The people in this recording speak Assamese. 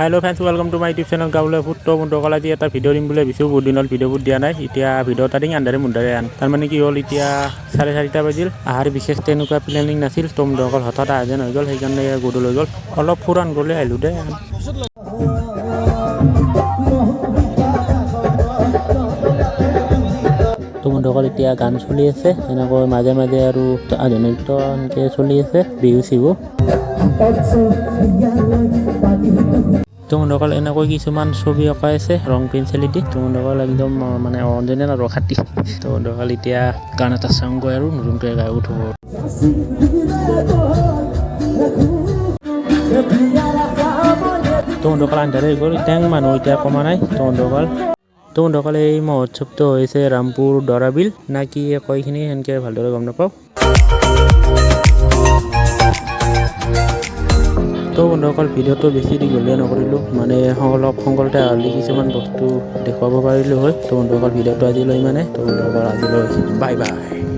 hello friends welcome to my YouTube channel गावले फुड तो बন্ধুসকল আজি এটা ভিডিও দিম বুলি ভাবিছোঁ বহুত দিনত ভিডিওবোৰ দিয়া নাই এতিয়া ভিডিও এটা দিম আন্ধাৰে মুন্ধাৰে আন তাৰ মানে কি হ'ল এতিয়া 4:30 বাজিল আহাৰ বিশেষ তেনেকুৱা প্লেনিং নাছিল তো বন্ধুসকল হঠাৎ আয়োজন হৈ গ'ল সেইকাৰণে গধূলি হৈ গ'ল অলপ ফুৰান গ'লে আহিলোঁ দে তো বন্ধুসকল এতিয়া গান চলি আছে এনেকৈ মাজে মাজে আৰু আধুনিক নৃত্য এনেকৈ চলি আছে বিহু চিহু তো বন্ধুসকল এনেকৈ কিছুমান ছবি অঁকাই আছে ৰং পেঞ্চিলি দি তো বন্ধুসকল একদম মানে অঞ্জনীয় আৰু খাটি তো বন্ধুসকল এতিয়া গান এটা চাওঁগৈ আৰু নতুনকৈ গাই উঠিব তো বন্ধুসকল আন্ধাৰে হৈ গ'ল টেং মানুহ এতিয়া কমা নাই তো বন্ধুসকল এই মহোৎসৱটো হৈছে ৰামপুৰ দৰাবিল না কি কয়খিনি সেনেকৈ ভালদৰে গম নাপাওঁ তো বন্ধুসকল ভিডিওটো বেছি দীঘলীয়া নকৰিলোঁ মানে অলপ সংকলতে হ'লে কিছুমান বস্তু দেখুৱাব পাৰিলোঁ হয় তো বন্ধুসকল ভিডিওটো আজিলৈ ইমানে তো বন্ধুসকল আজিলৈ বাই বাই